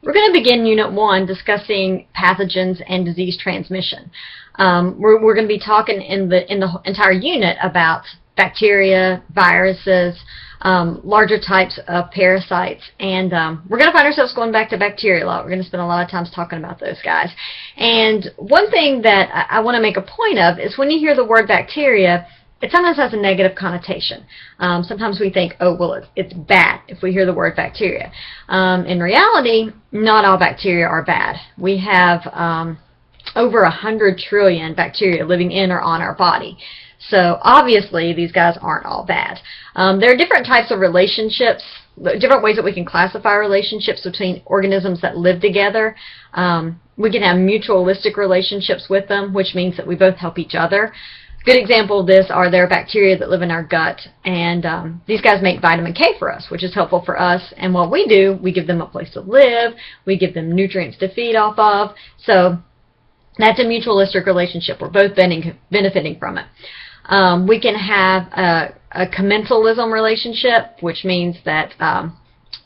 We're going to begin Unit 1 discussing pathogens and disease transmission. We're going to be talking in the entire unit about bacteria, viruses, larger types of parasites, and we're going to find ourselves going back to bacteria a lot. We're going to spend a lot of time talking about those guys. And one thing that I want to make a point of is when you hear the word bacteria, it sometimes has a negative connotation. Sometimes we think, oh, well, it's bad if we hear the word bacteria. In reality, not all bacteria are bad. We have over 100 trillion bacteria living in or on our body. So obviously, these guys aren't all bad. There are different types of relationships, different ways that we can classify relationships between organisms that live together. We can have mutualistic relationships with them, which means that we both help each other. Good example of this are there are bacteria that live in our gut, and these guys make vitamin K for us, which is helpful for us. And what we do, we give them a place to live, we give them nutrients to feed off of. So that's a mutualistic relationship. We're both benefiting from it. We can have a commensalism relationship, which means that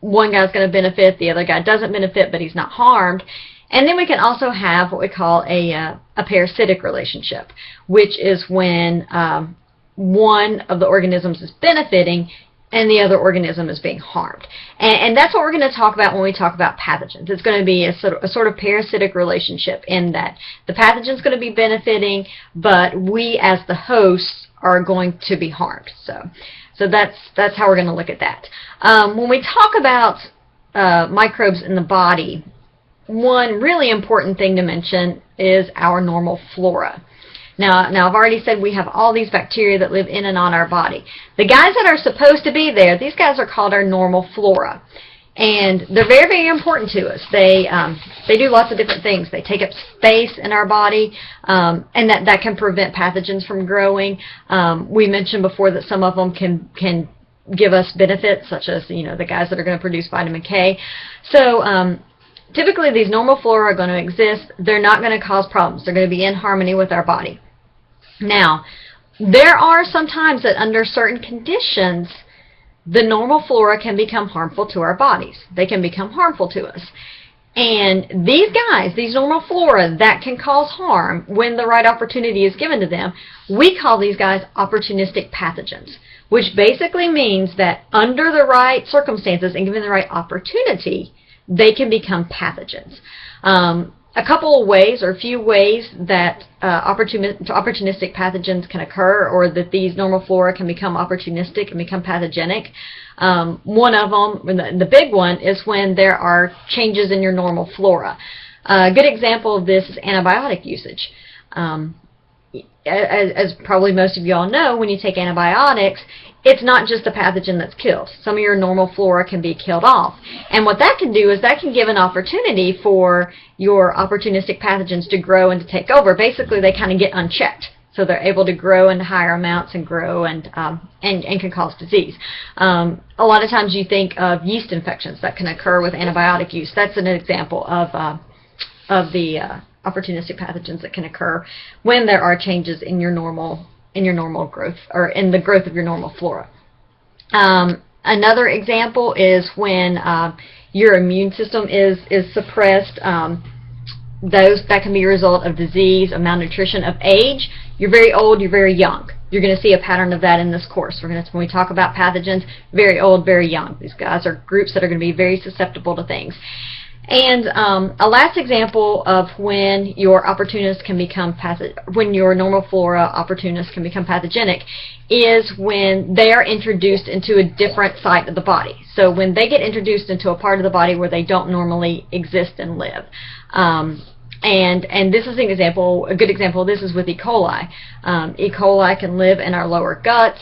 one guy's going to benefit, the other guy doesn't benefit, but he's not harmed. And then we can also have what we call a parasitic relationship, which is when one of the organisms is benefiting and the other organism is being harmed. And that's what we're going to talk about when we talk about pathogens. It's going to be a sort of parasitic relationship in that the pathogen's going to be benefiting, but we as the hosts are going to be harmed. So that's how we're going to look at that. When we talk about microbes in the body, one really important thing to mention is our normal flora. Now I've already said we have all these bacteria that live in and on our body. The guys that are supposed to be there, these guys are called our normal flora. And they're very, very important to us. They do lots of different things. They take up space in our body, and that can prevent pathogens from growing. We mentioned before that some of them can give us benefits, such as the guys that are going to produce vitamin K. So typically, these normal flora are going to exist. They're not going to cause problems. They're going to be in harmony with our body. Now, there are some times that under certain conditions, the normal flora can become harmful to our bodies. They can become harmful to us. And these guys, these normal flora that can cause harm when the right opportunity is given to them, we call these guys opportunistic pathogens, which basically means that under the right circumstances and given the right opportunity, they can become pathogens. A couple of ways, or a few ways, that opportunistic pathogens can occur, or that these normal flora can become opportunistic and become pathogenic. One of them, the big one, is when there are changes in your normal flora. A good example of this is antibiotic usage. As probably most of you all know, when you take antibiotics, it's not just the pathogen that's killed. Some of your normal flora can be killed off. And what that can do is that can give an opportunity for your opportunistic pathogens to grow and to take over. Basically, they kind of get unchecked. So they're able to grow in higher amounts and grow and can cause disease. A lot of times you think of yeast infections that can occur with antibiotic use. That's an example of the opportunistic pathogens that can occur when there are changes in your normal growth, or in the growth of your normal flora. Another example is when your immune system is suppressed. That can be a result of disease, of malnutrition, of age. You're very old, you're very young. You're going to see a pattern of that in this course. When we talk about pathogens, very old, very young. These guys are groups that are going to be very susceptible to things. And a last example of when your opportunists can become when your normal flora opportunists can become pathogenic is when they are introduced into a different site of the body. So when they get introduced into a part of the body where they don't normally exist and live. And this is an example, a good example of this is with E. coli. E. coli can live in our lower guts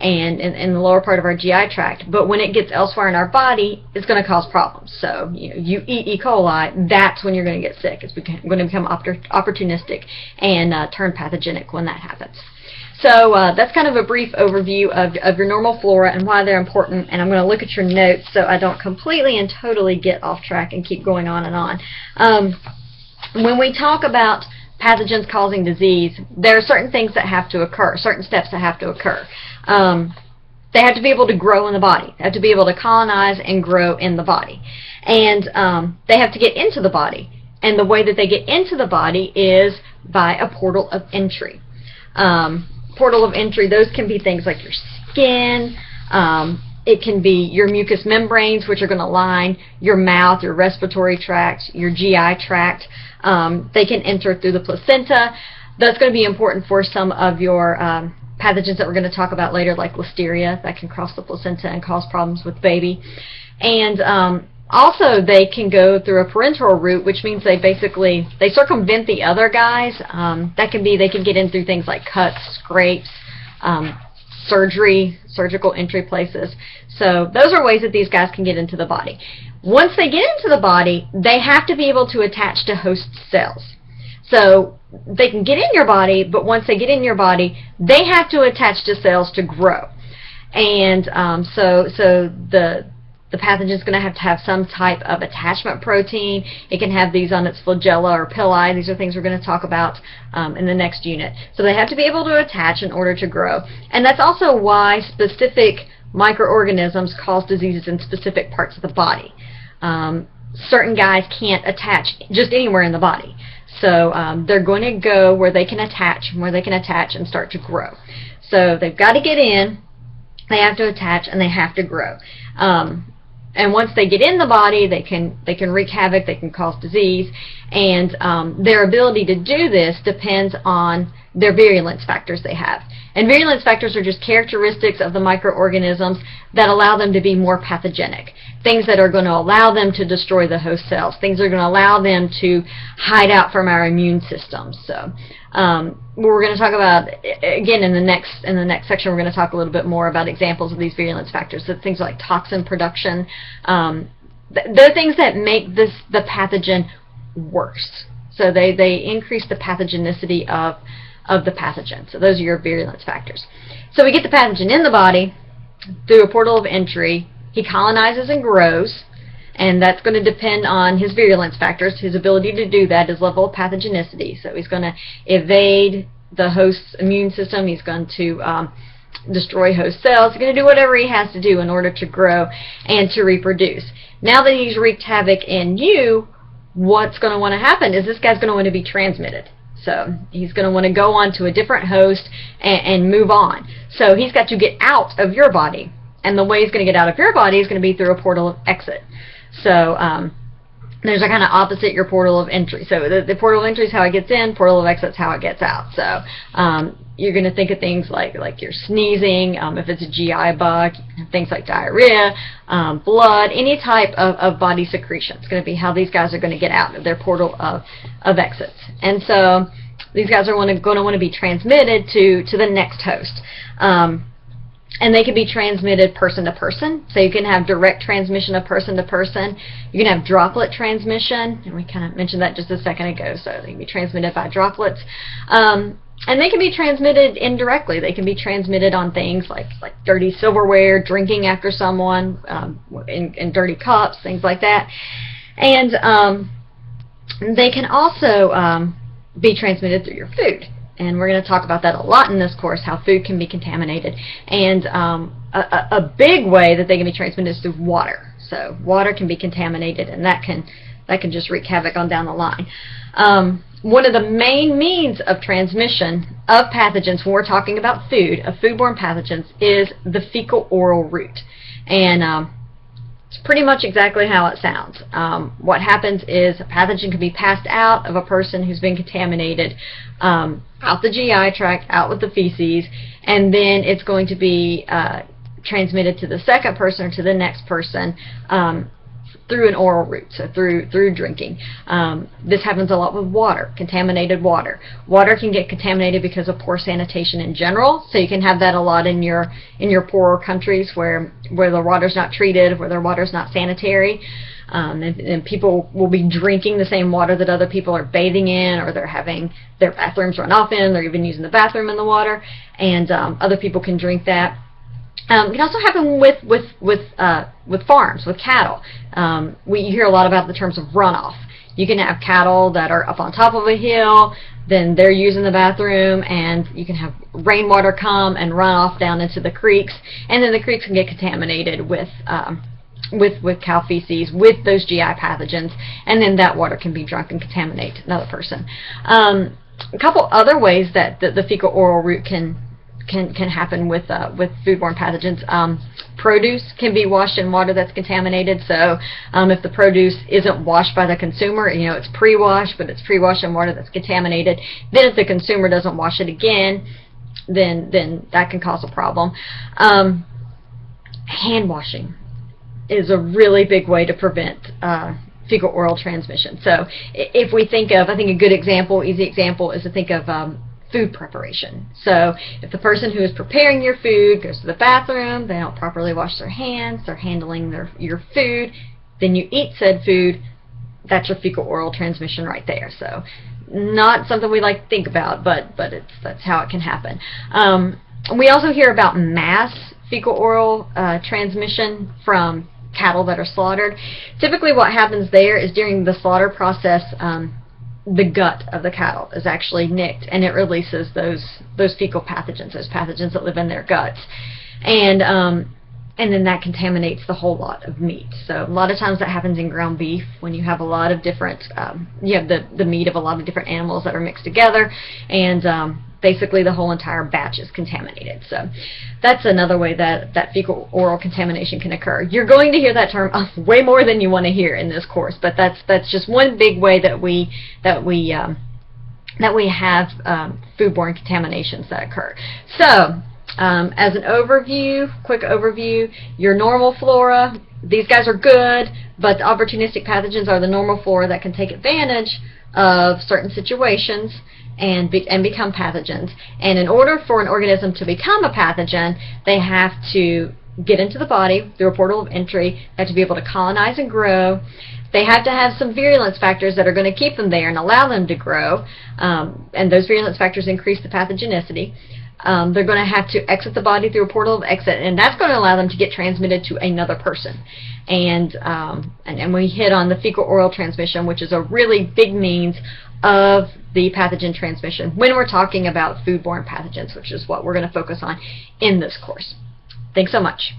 and in the lower part of our GI tract, but when it gets elsewhere in our body, it's going to cause problems. So you eat E. coli, that's when you're going to get sick. It's going to become opportunistic and turn pathogenic when that happens. So that's kind of a brief overview of your normal flora and why they're important, and I'm going to look at your notes so I don't completely and totally get off track and keep going on and on. When we talk about pathogens causing disease, there are certain things that have to occur, certain steps that have to occur. They have to be able to grow in the body. They have to be able to colonize and grow in the body. and they have to get into the body. And the way that they get into the body is by a portal of entry. Portal of entry, those can be things like your skin, it can be your mucous membranes, which are going to line your mouth, your respiratory tract, your GI tract. They can enter through the placenta. That's going to be important for some of your pathogens that we're going to talk about later, like listeria, that can cross the placenta and cause problems with baby. And also they can go through a parenteral route, which means they circumvent the other guys. They can get in through things like cuts, scrapes, surgical entry places. So those are ways that these guys can get into the body. Once they get into the body, they have to be able to attach to host cells. So they can get in your body, but once they get in your body, they have to attach to cells to grow. And so the pathogen is going to have some type of attachment protein. It can have these on its flagella or pili. These are things we're going to talk about in the next unit. So they have to be able to attach in order to grow. And that's also why specific microorganisms cause diseases in specific parts of the body. Certain guys can't attach just anywhere in the body. So they're going to go where they can attach and start to grow. So they've got to get in, they have to attach, and they have to grow. And once they get in the body, they can wreak havoc, they can cause disease, and their ability to do this depends on their virulence factors they have. And virulence factors are just characteristics of the microorganisms that allow them to be more pathogenic. Things that are going to allow them to destroy the host cells. Things that are going to allow them to hide out from our immune system. So we're going to talk about, again, in the next section, we're going to talk a little bit more about examples of these virulence factors. So things like toxin production. They're things that make the pathogen worse. So they increase the pathogenicity of the pathogen. So those are your virulence factors. So we get the pathogen in the body through a portal of entry. He colonizes and grows, and that's going to depend on his virulence factors, his ability to do that, his level of pathogenicity. So he's going to evade the host's immune system. He's going to destroy host cells. He's going to do whatever he has to do in order to grow and to reproduce. Now that he's wreaked havoc in you, what's going to want to happen is this guy's going to want to be transmitted. So he's going to want to go on to a different host and move on. So he's got to get out of your body. And the way he's going to get out of your body is going to be through a portal of exit. So there's a kind of opposite your portal of entry. So the portal of entry is how it gets in, portal of exit is how it gets out. So you're going to think of things like you're sneezing, if it's a GI bug, things like diarrhea, blood, any type of body secretion. It's going to be how these guys are going to get out of their portal of exits. And so these guys are going to want to be transmitted to the next host. And they can be transmitted person to person. So you can have direct transmission of person to person. You can have droplet transmission, and we kind of mentioned that just a second ago. So they can be transmitted by droplets. And they can be transmitted indirectly. They can be transmitted on things like dirty silverware, drinking after someone, in dirty cups, things like that. And they can also be transmitted through your food. And we're going to talk about that a lot in this course, how food can be contaminated. And a big way that they can be transmitted is through water. So water can be contaminated, and that can just wreak havoc on down the line. One of the main means of transmission of pathogens when we're talking about food, of foodborne pathogens, is the fecal-oral route. And it's pretty much exactly how it sounds. What happens is a pathogen can be passed out of a person who's been contaminated, out the GI tract, out with the feces, and then it's going to be transmitted to the second person or to the next person through an oral route, so through drinking. This happens a lot with water, contaminated water. Water can get contaminated because of poor sanitation in general, so you can have that a lot in your poorer countries where the water's not treated, where their water's not sanitary. And people will be drinking the same water that other people are bathing in, or they're having their bathrooms run off in, they're even using the bathroom in the water, and other people can drink that. It can also happen with farms, with cattle. You hear a lot about the terms of runoff. You can have cattle that are up on top of a hill, then they're using the bathroom, and you can have rainwater come and run off down into the creeks, and then the creeks can get contaminated with with cow feces, with those GI pathogens, and then that water can be drunk and contaminate another person. A couple other ways that the fecal-oral route can happen with foodborne pathogens. Produce can be washed in water that's contaminated. So if the produce isn't washed by the consumer, it's pre-washed, but it's pre-washed in water that's contaminated, then if the consumer doesn't wash it again, then that can cause a problem. Hand washing is a really big way to prevent fecal-oral transmission. So if we think of, I think a good example, easy example, is to think of food preparation. So if the person who is preparing your food goes to the bathroom, they don't properly wash their hands, they're handling your food, then you eat said food, that's your fecal-oral transmission right there. So not something we like to think about, but that's how it can happen. We also hear about mass fecal-oral transmission from cattle that are slaughtered. Typically what happens there is during the slaughter process, the gut of the cattle is actually nicked, and it releases those fecal pathogens, those pathogens that live in their guts, and then that contaminates the whole lot of meat. So a lot of times that happens in ground beef when you have a lot of different, you have the meat of a lot of different animals that are mixed together, and basically the whole entire batch is contaminated. So that's another way that fecal-oral contamination can occur. You're going to hear that term way more than you want to hear in this course, but that's just one big way that we have foodborne contaminations that occur. So as an overview, quick overview, your normal flora, these guys are good, but the opportunistic pathogens are the normal flora that can take advantage of certain situations and become pathogens. And in order for an organism to become a pathogen, they have to get into the body through a portal of entry. They have to be able to colonize and grow. They have to have some virulence factors that are going to keep them there and allow them to grow, and those virulence factors increase the pathogenicity. They're going to have to exit the body through a portal of exit, and that's going to allow them to get transmitted to another person. And we hit on the fecal-oral transmission, which is a really big means of the pathogen transmission when we're talking about foodborne pathogens, which is what we're going to focus on in this course. Thanks so much.